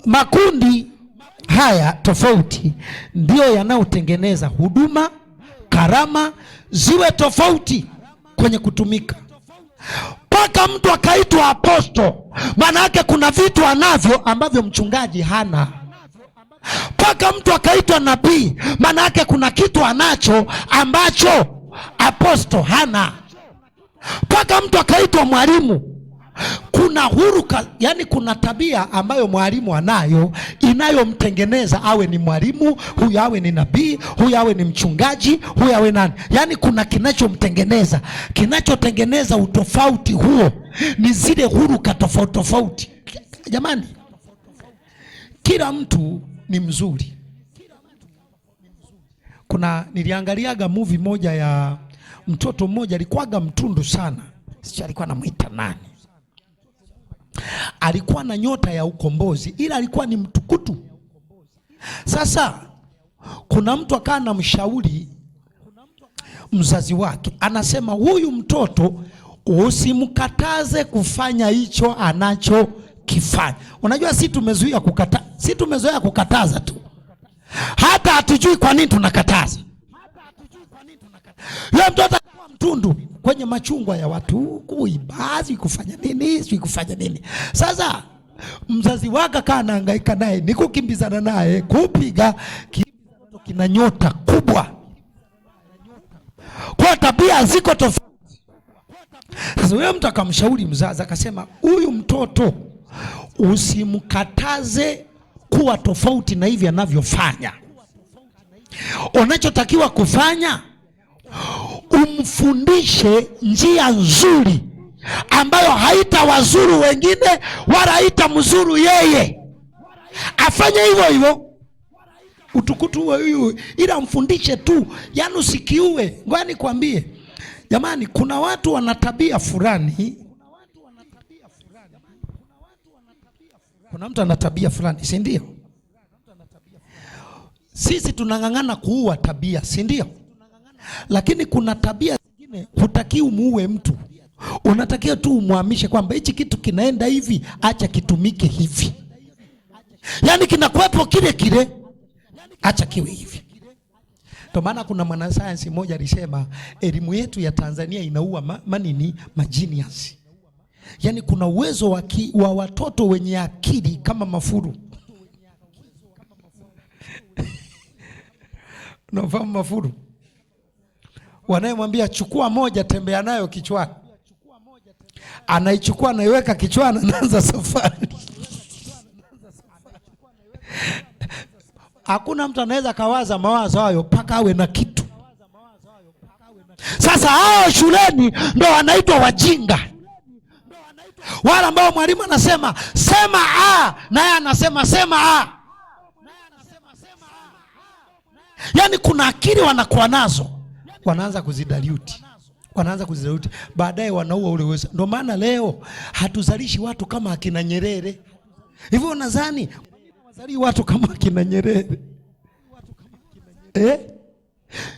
Makundi haya tofauti ndio yanayotengeneza huduma, karama ziwe tofauti kwenye kutumika. Mpaka mtu akaitwa aposto, maana yake kuna vitu anavyo ambavyo mchungaji hana. Mpaka mtu akaitwa nabii, maana yake kuna kitu anacho ambacho aposto hana. Mpaka mtu akaitwa mwalimu, kuna huruka, yani kuna tabia ambayo mwalimu anayo inayomtengeneza awe ni mwalimu, huyu awe ni nabii, huyu awe ni mchungaji, huyu awe nani. Yani kuna kinachomtengeneza, kinachotengeneza utofauti huo ni zile huruka tofauti tofauti. Jamani, kila mtu ni mzuri. Niliangaliaga movie moja ya mtoto mmoja, alikuwaga mtundu sana, sio alikuwa anamuita nani, alikuwa na nyota ya ukombozi ila alikuwa ni mtukutu. Sasa kuna mtu akawa na mshauri mzazi wake, anasema huyu mtoto usimkataze kufanya hicho anachokifanya. Unajua si tumezoea kukataza tu, hata hatujui kwa nini tunakataza. Yule mtoto alikuwa mtundu kwenye machungwa ya watu, kuibazi, kufanya nini. Sasa mzazi wake kana anahangaika naye, ni kukimbizana naye, kupiga kina nyota kubwa, kwa tabia ziko tofauti. Sasa yule mtu akamshauri mzazi, akasema huyu mtoto usimkataze kuwa tofauti na hivi anavyofanya. Unachotakiwa kufanya, umfundishe njia nzuri ambayo haitawazuru wengine wala haitamzuru yeye. Afanye hivyo hivyo, utukutu huo, ila mfundishe tu, yani usikiue. Ngoja nikwambie jamani, kuna watu wana tabia fulani. Kuna mtu ana tabia fulani, si ndio? Sisi tunang'ang'ana kuua tabia, si ndio? Lakini kuna tabia zingine hutaki umuue mtu, unatakiwa tu umhamishe kwamba hichi kitu kinaenda hivi, acha kitumike hivi. Yani kinakuwepo kile kile, acha kiwe hivi. Ndio maana kuna mwanasayansi mmoja alisema elimu yetu ya Tanzania inaua majiniasi. Yani kuna uwezo wa watoto wenye akili kama mafuru. Unafahamu mafuru? Wanayemwambia chukua moja, tembea nayo kichwani, anaichukua anaiweka kichwani, anaanza safari. Hakuna mtu anaweza kawaza mawazo hayo mpaka awe na kitu. Sasa hao shuleni ndo wanaitwa wajinga, wale ambao mwalimu anasema sema a, naye anasema sema a. Yani kuna akili wanakuwa nazo, wanaanza kuzidaliuti, baadaye wanaua ule uwezo. Ndio maana leo hatuzalishi watu kama akina Nyerere. Hivyo nadhani wazali watu kama akina Nyerere.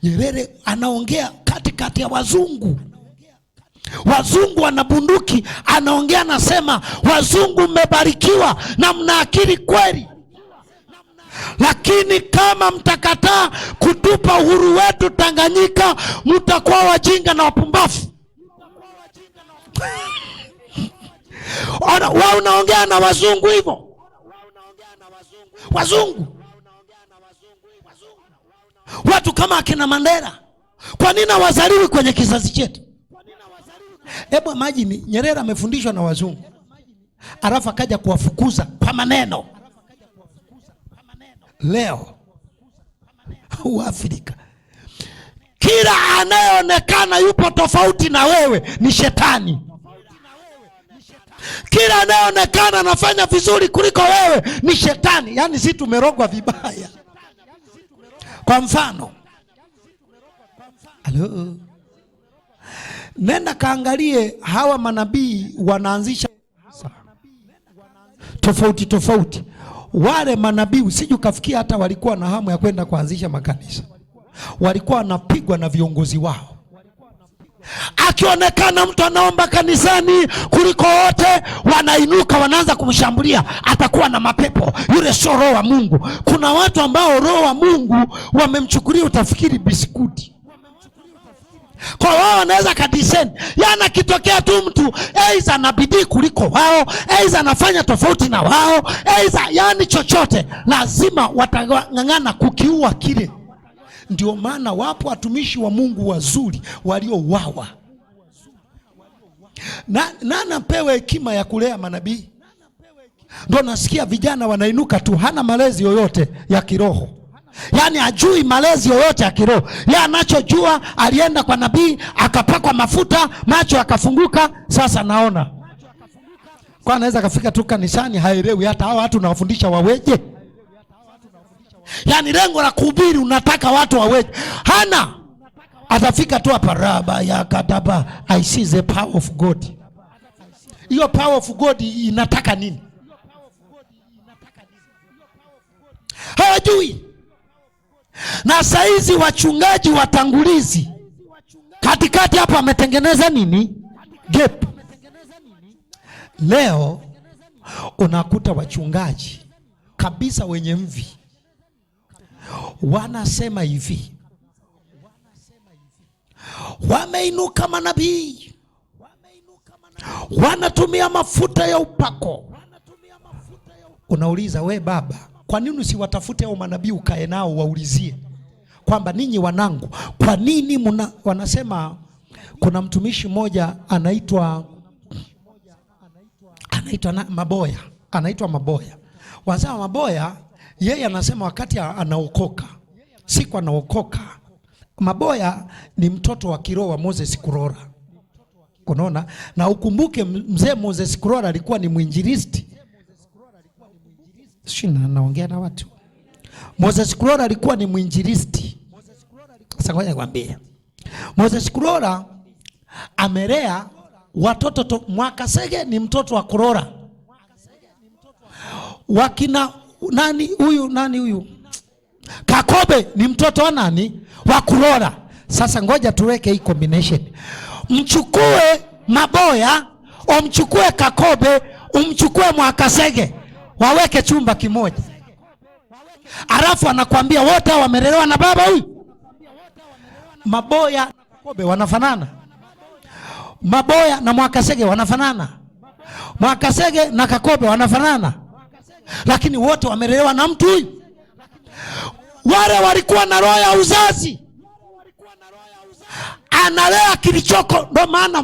Nyerere anaongea katikati ya wazungu wana bunduki, anaongea anasema, wazungu mmebarikiwa na mna akili kweli, lakini kama mtakataa kutupa uhuru wetu Tanganyika, mtakuwa wajinga na wapumbavu. Wao unaongea na wazungu hivyo. Wazungu watu kama akina Mandela, kwa nini wazaliwi kwenye kizazi chetu? Hebu imagine Nyerere amefundishwa na wazungu, alafu akaja kuwafukuza kwa maneno. Leo Afrika, kila anayeonekana yupo tofauti na wewe ni shetani. Kila anayeonekana anafanya vizuri kuliko wewe ni shetani. Yani sisi tumerogwa vibaya. Kwa mfano, nenda kaangalie hawa manabii wanaanzisha tofauti. Wale manabii usije ukafikia hata walikuwa na hamu ya kwenda kuanzisha makanisa. Walikuwa wanapigwa na viongozi wao. Akionekana mtu anaomba kanisani kuliko wote, wanainuka wanaanza kumshambulia, atakuwa na mapepo. Yule sio roho wa Mungu. Kuna watu ambao roho wa Mungu wamemchukulia, utafikiri biskuti. Kwa wao wanaweza kadisen. Yana kitokea tu mtu aidha ana bidii kuliko wao, aidha anafanya tofauti na wao, aidha yani chochote, lazima watang'ang'ana kukiua kile. Ndio maana wapo watumishi wa Mungu wazuri waliouawa. Na anapewa hekima ya kulea manabii. Ndio nasikia vijana wanainuka tu, hana malezi yoyote ya kiroho. Yani ajui malezi yoyote ya kiroho. Yeye anachojua alienda kwa nabii, akapakwa mafuta, macho akafunguka, sasa naona. Kwa anaweza kafika tu kanisani haelewi hata hao watu nawafundisha waweje. Yani lengo la kuhubiri unataka watu waweje. Hana. Atafika tu hapa raba ya kadaba, I see the power of God. Hiyo power of God inataka nini? Hawajui. Na saizi wachungaji watangulizi katikati hapa wametengeneza nini? Gap. Leo unakuta wachungaji kabisa wenye mvi wanasema hivi, wameinuka manabii, wanatumia mafuta ya upako. Unauliza, we baba, kwa nini usiwatafute hao manabii ukae nao waulizie kwamba ninyi wanangu, kwa nini wanasema. Kuna mtumishi mmoja anaitwa Maboya. Wazao Maboya, yeye anasema wakati anaokoka, siku anaokoka, Maboya ni mtoto wa kiroho wa Moses Kurora. Unaona? Na ukumbuke mzee Moses Kurora alikuwa ni mwinjilisti. Naongea na watu. Moses Kurora alikuwa ni mwinjilisti. Sasa ngoja nikwambie. Moses Kurora amelea watoto Mwakasege ni mtoto wa Kurora. Wakina nani huyu? Kakobe ni mtoto wa nani? Wa Kurora. Sasa ngoja tuweke hii combination. Mchukue Maboya, umchukue Kakobe, umchukue Mwakasege, waweke chumba kimoja. Alafu anakuambia wote wamelelewa na baba huyu. Maboya na Kakobe wanafanana. Maboya na Mwakasege wanafanana. Mwakasege na Kakobe wanafanana. Lakini wote wamelelewa na mtu huyu. Wale walikuwa na roho ya uzazi. Analea kilichoko. Ndio maana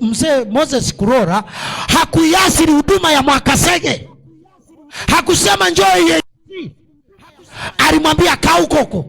mzee Moses Kurora hakuiasiri huduma ya Mwakasege. Hakusema njoo yeye. Alimwambia kaa huko.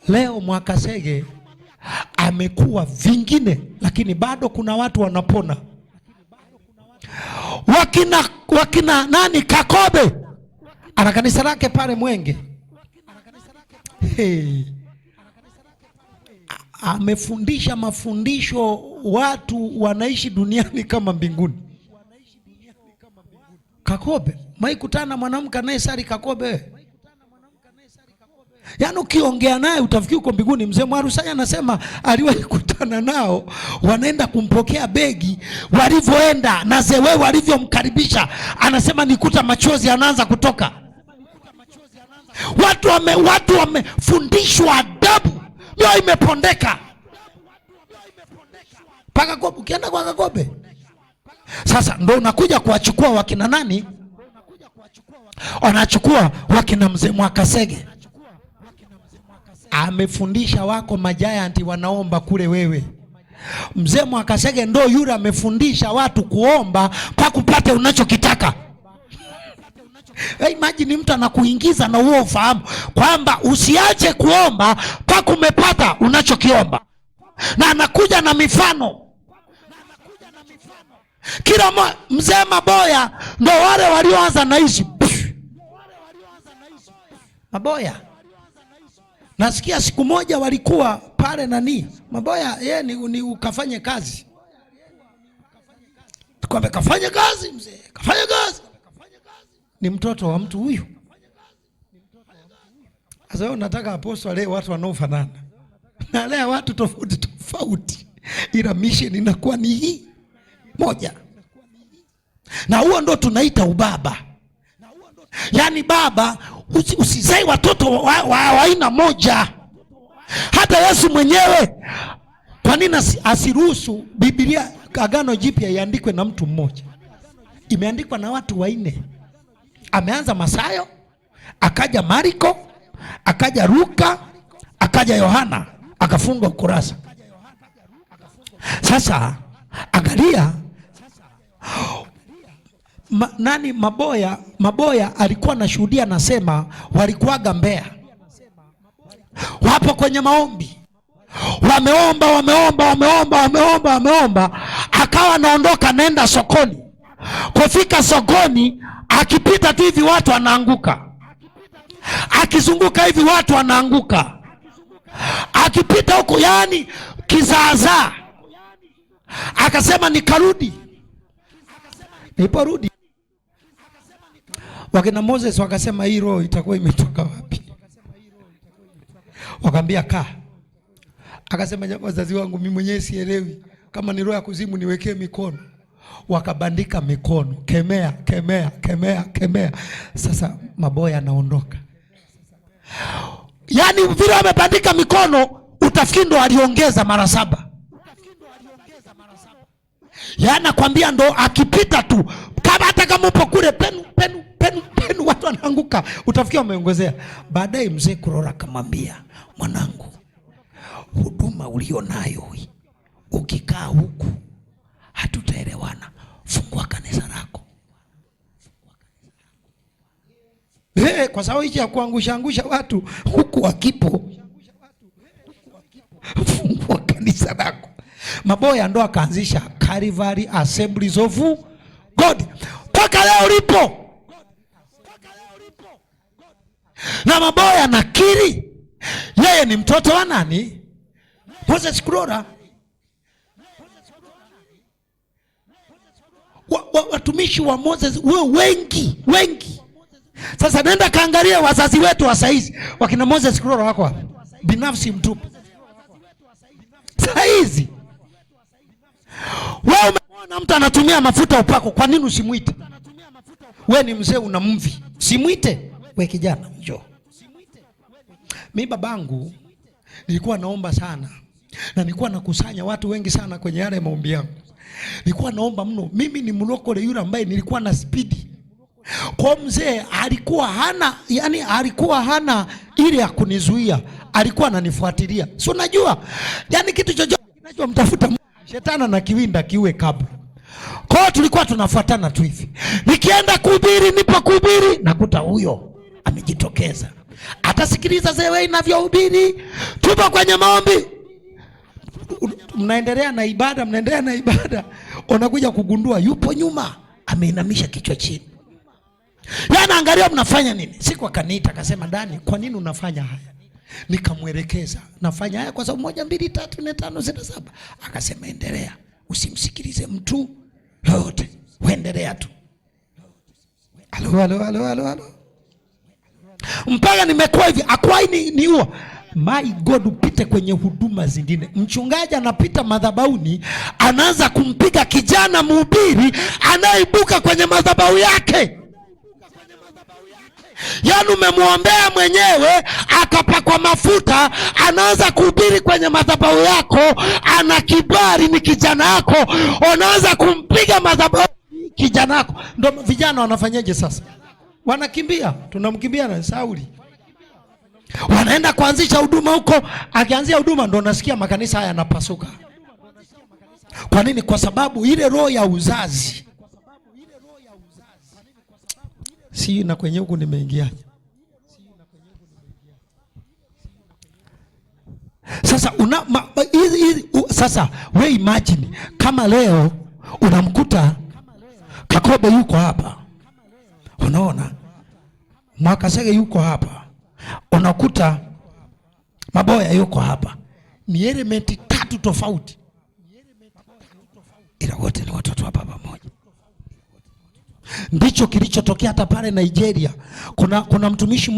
Leo Mwakasege amekuwa vingine, lakini bado kuna watu wanapona. Wakina nani? Kakobe ana kanisa lake pale Mwenge. Amefundisha mafundisho, watu wanaishi duniani kama mbinguni. Kakobe, maikutana mwanamke anayesali Kakobe. Yaani ukiongea naye utafikiri uko mbinguni. Mzee Mwarusanya anasema aliwahi kukutana nao, wanaenda kumpokea begi, walivyoenda na zewe walivyomkaribisha, anasema nikuta machozi anaanza kutoka. Watu wamefundishwa adabu, ndio imepondeka. Paka Kakobe, ukienda kwa Kakobe. Sasa ndio unakuja kuwachukua wakina nani? Wanachukua wakina mzee Mwakasege. Amefundisha wako majayanti wanaomba kule wewe. Mzee Mwakasege ndo yule amefundisha watu kuomba pa kupate unachokitaka. Imagine mtu anakuingiza na uo ufahamu kwamba usiache kuomba pa kumepata unachokiomba. Na anakuja na mifano. Kila mzee Maboya ndo wale walioanza na hizi. Maboya. Nasikia siku moja walikuwa pale nani? Maboya yeye ni ukafanye kazi. Tukwambia kafanye kazi mzee. Kafanye kazi. Ni mtoto wa mtu huyu. Sasa wewe unataka apostol leo watu wanaofanana. nalea watu tofauti tofauti, ila mission inakuwa ni hii moja. Na huo ndo tunaita ubaba. Yaani baba, usizai watoto wa aina moja. Hata Yesu mwenyewe, kwa nini asiruhusu Biblia Agano Jipya iandikwe na mtu mmoja? Imeandikwa na watu wanne. Ameanza Mathayo, akaja Marko, akaja Luka, akaja Yohana, akafunga ukurasa. Sasa angalia Maboya alikuwa anashuhudia, anasema walikuwaga Mbeya, wapo kwenye maombi, wameomba, akawa anaondoka naenda sokoni. Kufika sokoni, akipita tu hivi watu wanaanguka, akizunguka hivi watu wanaanguka, akipita huko, yani kizaazaa. Akasema nikarudi. Niliporudi, wakina Moses wakasema hii roho itakuwa imetoka wapi? Wakamwambia kaa. Akasema wazazi wangu, mimi mwenyewe sielewi, kama ni roho ya kuzimu niwekee mikono. Wakabandika mikono, kemea. Sasa Maboya anaondoka. Yaani vile wamebandika mikono, utafikiri ndo aliongeza mara 7. Yaani nakwambia ndo akipita tu, kama hata kama upo kule penu watu wanaanguka, utafikiri wameongezea. Baadaye mzee Kurora akamwambia, mwanangu, huduma ulionayo ukikaa huku hatutaelewana, fungua kanisa lako. Kwa sababu hichi ya kuangusha watu huku wakipo, fungua kanisa lako. Maboya ndo akaanzisha Calvary Assemblies of God. Mpaka leo lipo. Na Maboya nakiri yeye ni mtoto wa nani? Moses Kurora. Watumishi wa Moses wengi. Sasa nenda kaangalia wazazi wetu wa saizi, wakina Moses Kurora wako hapa, binafsi mtupu. Saizi wewe umeona mtu anatumia mafuta upako, kwa nini usimuite? Wewe ni mzee una mvi, simuite. Wewe kijana njoo. Mimi babangu nilikuwa naomba sana, na nilikuwa nakusanya watu wengi sana kwenye yale maombi yangu. Nilikuwa naomba mno. Mimi ni mlokole yule ambaye nilikuwa na spidi. Kwa mzee alikuwa hana ile ya kunizuia, alikuwa ananifuatilia. Si unajua? Yaani kitu chochote kinachomtafuta shetani na kiwinda kiwe kabla. Kwa hiyo tulikuwa tunafuatana tu hivi. Nikienda kuhubiri, nipo kuhubiri, nakuta huyo amejitokeza. Atasikiliza zewe inavyohubiri. Tupo kwenye maombi, mnaendelea na ibada, unakuja kugundua yupo nyuma ameinamisha kichwa chini. Yaani angalia mnafanya nini? Siku akaniita akasema, Dani, kwa nini unafanya haya? Nikamwelekeza, nafanya haya kwa sababu 1 2 3 4 5 6 7. Akasema endelea, usimsikilize mtu yote, uendelea tu. Halo. Mpaka nimekuwa hivi, akwai ni huo. My God, upite kwenye huduma zingine. Mchungaji anapita madhabahuni, anaanza kumpiga kijana mhubiri anaibuka kwenye madhabahu yake. Yaani umemwombea mwenyewe akapakwa mafuta, anaanza kuhubiri kwenye madhabahu yako, ana kibali, ni kijana yako, unaanza kumpiga madhabahu kijana yako. Ndio vijana wanafanyaje sasa? Wanakimbia, tunamkimbia na Sauli. Wanaenda kuanzisha huduma huko, akianzia huduma ndo nasikia makanisa haya yanapasuka. Kwa nini? Kwa sababu ile roho ya uzazi. Si na kwenye huku nimeingia. Sasa sasa we imagine kama leo unamkuta Kakobe yuko hapa. Unaona? Mwakasege yuko hapa. Unakuta Maboya yuko hapa. Ni elementi 3 tofauti, ila wote ni watoto wa baba mmoja. Ndicho kilichotokea hata pale Nigeria. Kuna mtumishi